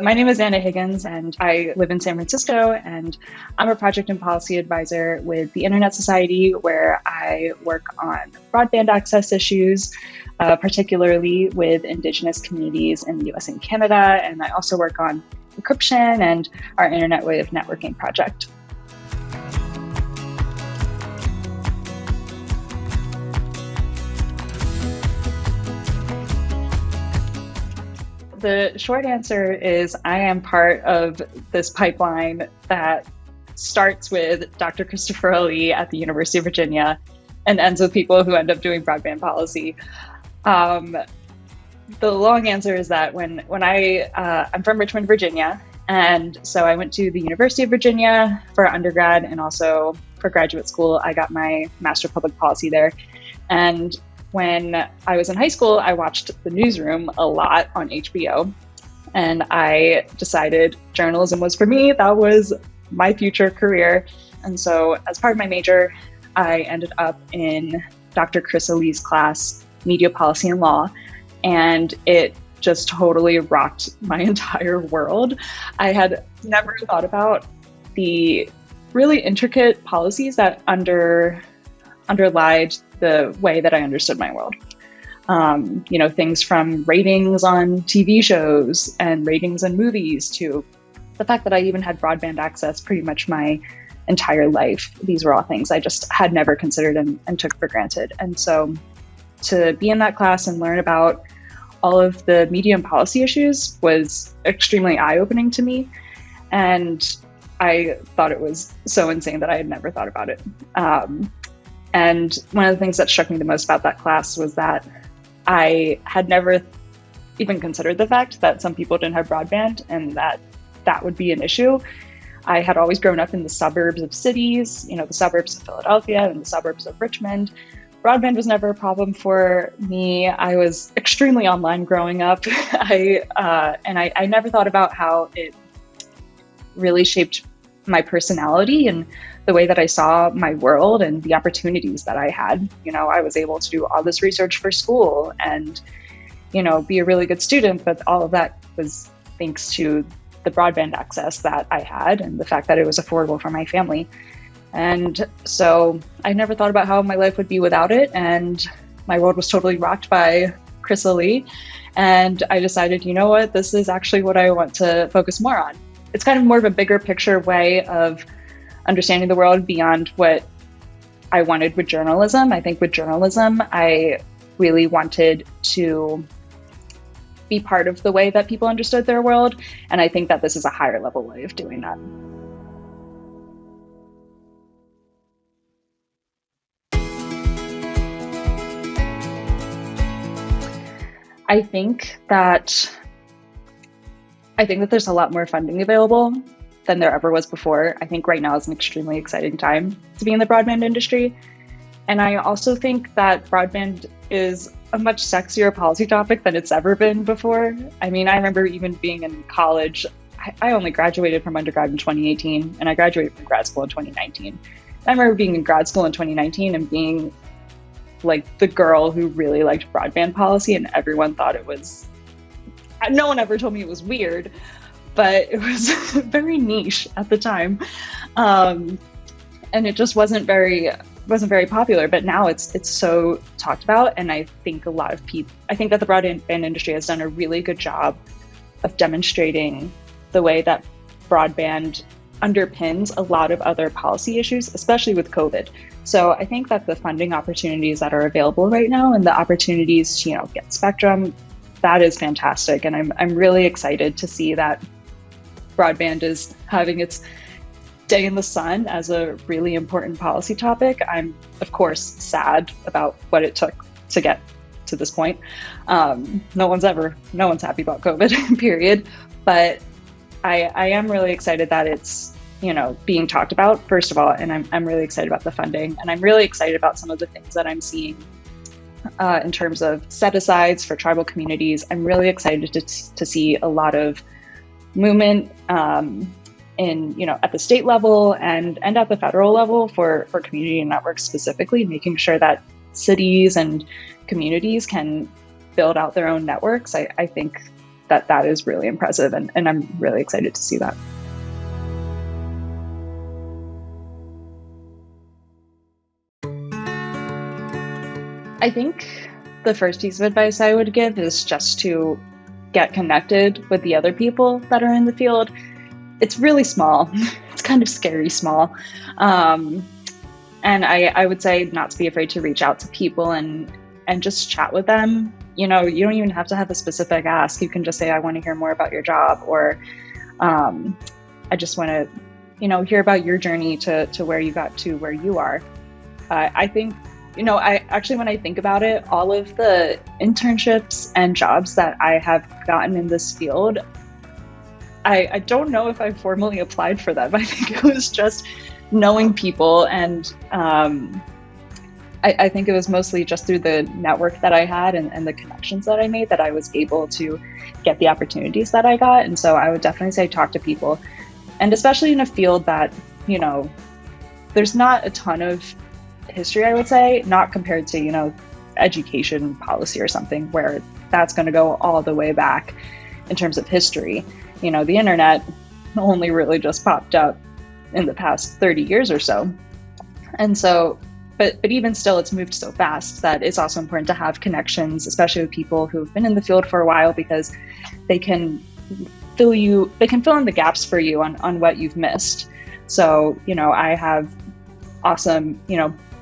My name is Anna Higgins, and I live in San Francisco, and I'm a project and policy advisor with the Internet Society, where I work on broadband access issues, particularly with Indigenous communities in the US and Canada, and I also work on encryption and our Internet Way of Networking project. The short answer is I am part of this pipeline that starts with Dr. Christopher Lee at the University of Virginia and ends with people who end up doing broadband policy. The long answer is that when I'm from Richmond, Virginia, and so I went to the University of Virginia for undergrad and also for graduate school. I got my Master of Public Policy there. And when I was in high school, I watched The Newsroom a lot on HBO, and I decided journalism was for me. That was my future career. And so as part of my major, I ended up in Dr. Chris Lee's class, Media Policy and Law, and it just totally rocked my entire world. I had never thought about the really intricate policies that underlied the way that I understood my world. Things from ratings on TV shows and ratings in movies to the fact that I even had broadband access pretty much my entire life. These were all things I just had never considered and took for granted. And so to be in that class and learn about all of the media and policy issues was extremely eye-opening to me. And I thought it was so insane that I had never thought about it. And one of the things that struck me the most about that class was that I had never even considered the fact that some people didn't have broadband and that would be an issue. I had always grown up in the suburbs of cities, the suburbs of Philadelphia and the suburbs of Richmond. Broadband was never a problem for me. I was extremely online growing up. I never thought about how it really shaped my personality and the way that I saw my world and the opportunities that I had. I was able to do all this research for school and, be a really good student, but all of that was thanks to the broadband access that I had and the fact that it was affordable for my family. And so I never thought about how my life would be without it. And my world was totally rocked by Chris Lee. And I decided, this is actually what I want to focus more on. It's kind of more of a bigger picture way of understanding the world beyond what I wanted with journalism. I think with journalism, I really wanted to be part of the way that people understood their world. And I think that this is a higher level way of doing that. I think that there's a lot more funding available than there ever was before. I think right now is an extremely exciting time to be in the broadband industry. And I also think that broadband is a much sexier policy topic than it's ever been before. I mean, I remember even being in college, I only graduated from undergrad in 2018, and I graduated from grad school in 2019. I remember being in grad school in 2019 and being like the girl who really liked broadband policy, and everyone thought it was, no one ever told me it was weird, but it was very niche at the time. And it just wasn't very popular, but now it's so talked about. And I think that the broadband industry has done a really good job of demonstrating the way that broadband underpins a lot of other policy issues, especially with COVID. So I think that the funding opportunities that are available right now and the opportunities to, get spectrum, that is fantastic. And I'm really excited to see that broadband is having its day in the sun as a really important policy topic. I'm, of course, sad about what it took to get to this point. No one's happy about COVID, period. But I am really excited that it's, being talked about, first of all, and I'm really excited about the funding, and I'm really excited about some of the things that I'm seeing in terms of set-asides for tribal communities. I'm really excited to see a lot of movement at the state level and at the federal level for community networks specifically, making sure that cities and communities can build out their own networks. I think that is really impressive, and I'm really excited to see that. I think the first piece of advice I would give is just to get connected with the other people that are in the field. It's really small. It's kind of scary small. And I would say not to be afraid to reach out to people and just chat with them. You don't even have to have a specific ask. You can just say, I want to hear more about your job, or I just want to, hear about your journey to where you got to where you are. I think, when I think about it, all of the internships and jobs that I have gotten in this field, I don't know if I formally applied for them. I think it was just knowing people, and I think it was mostly just through the network that I had and the connections that I made that I was able to get the opportunities that I got. And so I would definitely say talk to people, and especially in a field that, there's not a ton of history, I would say, not compared to, education policy or something where that's going to go all the way back in terms of history. The internet only really just popped up in the past 30 years or so. And so, but even still, it's moved so fast that it's also important to have connections, especially with people who've been in the field for a while, because they can fill in the gaps for you on what you've missed. So, I have awesome,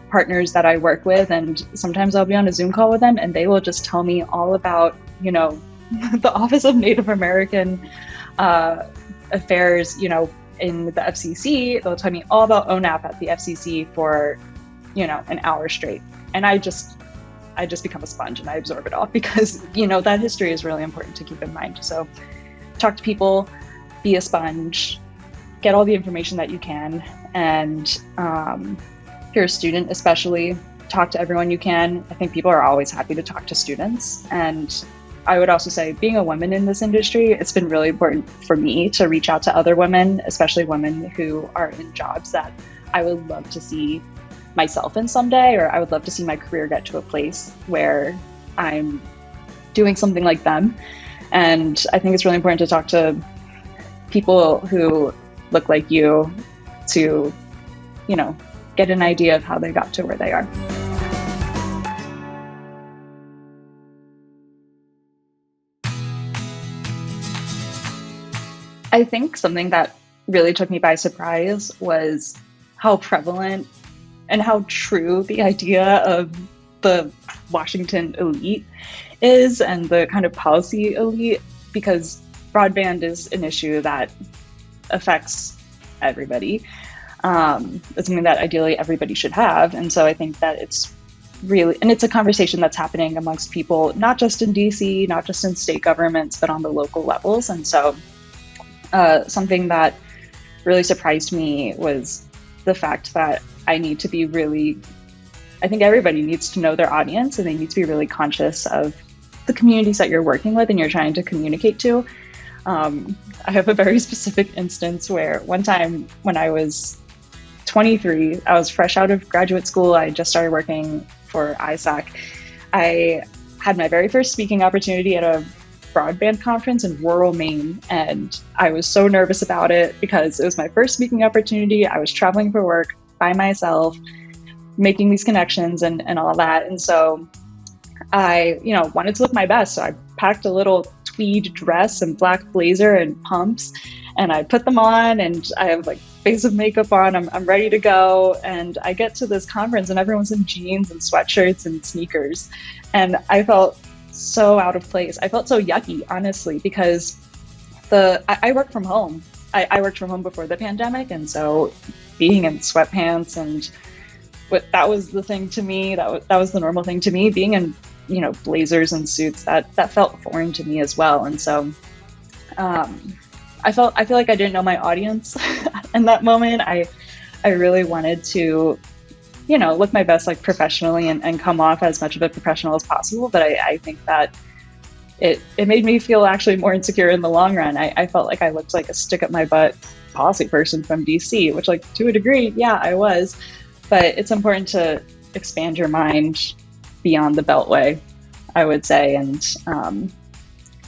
partners that I work with, and sometimes I'll be on a Zoom call with them and they will just tell me all about, the Office of Native American Affairs, in the FCC. They'll tell me all about ONAP at the FCC for, an hour straight. And I just become a sponge and I absorb it all, because, that history is really important to keep in mind. So talk to people, be a sponge, get all the information that you can. And if you're a student, especially, talk to everyone you can. I think people are always happy to talk to students. And I would also say, being a woman in this industry, it's been really important for me to reach out to other women, especially women who are in jobs that I would love to see myself in someday, or I would love to see my career get to a place where I'm doing something like them. And I think it's really important to talk to people who look like you to, get an idea of how they got to where they are. I think something that really took me by surprise was how prevalent and how true the idea of the Washington elite is, and the kind of policy elite, because broadband is an issue that affects everybody. It's something that ideally everybody should have. And so I think that it's a conversation that's happening amongst people, not just in DC, not just in state governments, but on the local levels. And so something that really surprised me was the fact that I think everybody needs to know their audience, and they need to be really conscious of the communities that you're working with and you're trying to communicate to. I have a very specific instance where one time when I was 23, I was fresh out of graduate school. I just started working for ISAC. I had my very first speaking opportunity at a broadband conference in rural Maine, and I was so nervous about it because it was my first speaking opportunity. I was traveling for work by myself, making these connections and all that. And so I, wanted to look my best. So I packed a little tweed dress and black blazer and pumps, and I put them on, and I have face of makeup on. I'm ready to go. And I get to this conference and everyone's in jeans and sweatshirts and sneakers. And I felt so out of place. I felt so yucky, honestly, because I work from home. I worked from home before the pandemic. And so being in sweatpants and that was the thing to me, that was the normal thing to me. Being in, blazers and suits, that felt foreign to me as well. And so I feel like I didn't know my audience in that moment. I really wanted to look my best like professionally and come off as much of a professional as possible. But I think that it made me feel actually more insecure in the long run. I felt like I looked like a stick up my butt policy person from DC, which, like, to a degree, yeah, I was. But it's important to expand your mind beyond the Beltway, I would say, and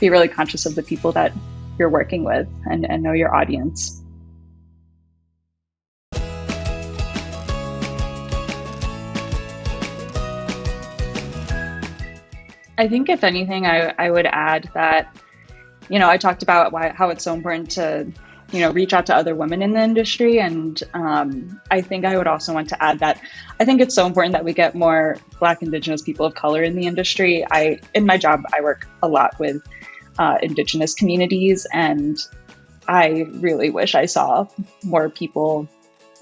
be really conscious of the people that you're working with and know your audience. I think if anything, I would add that, I talked about how it's so important to, reach out to other women in the industry. And I think I would also want to add that I think it's so important that we get more Black, Indigenous, people of color in the industry. In my job, I work a lot with Indigenous communities, and I really wish I saw more people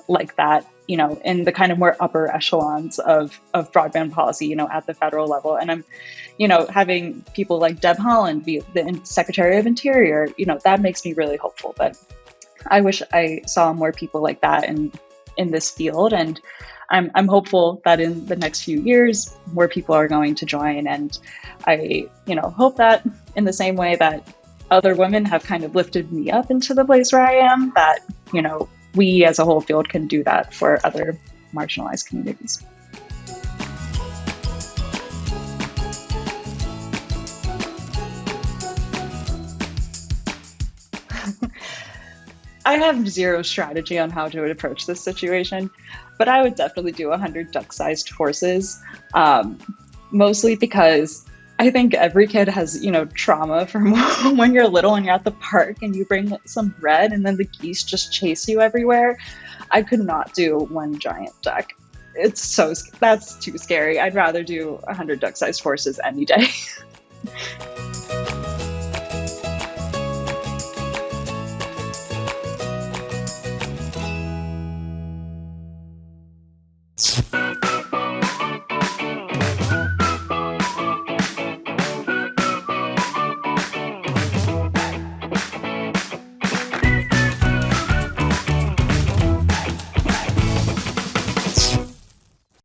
like that, in the kind of more upper echelons of broadband policy, at the federal level. And I'm, having people like Deb Haaland be the Secretary of Interior, that makes me really hopeful. But I wish I saw more people like that in this field. And I'm hopeful that in the next few years, more people are going to join. And I, hope that in the same way that other women have kind of lifted me up into the place where I am, that, we as a whole field can do that for other marginalized communities. I have zero strategy on how to approach this situation, but I would definitely do 100 duck-sized horses, mostly because I think every kid has, trauma from when you're little and you're at the park and you bring some bread and then the geese just chase you everywhere. I could not do one giant duck. That's too scary. I'd rather do 100 duck-sized horses any day.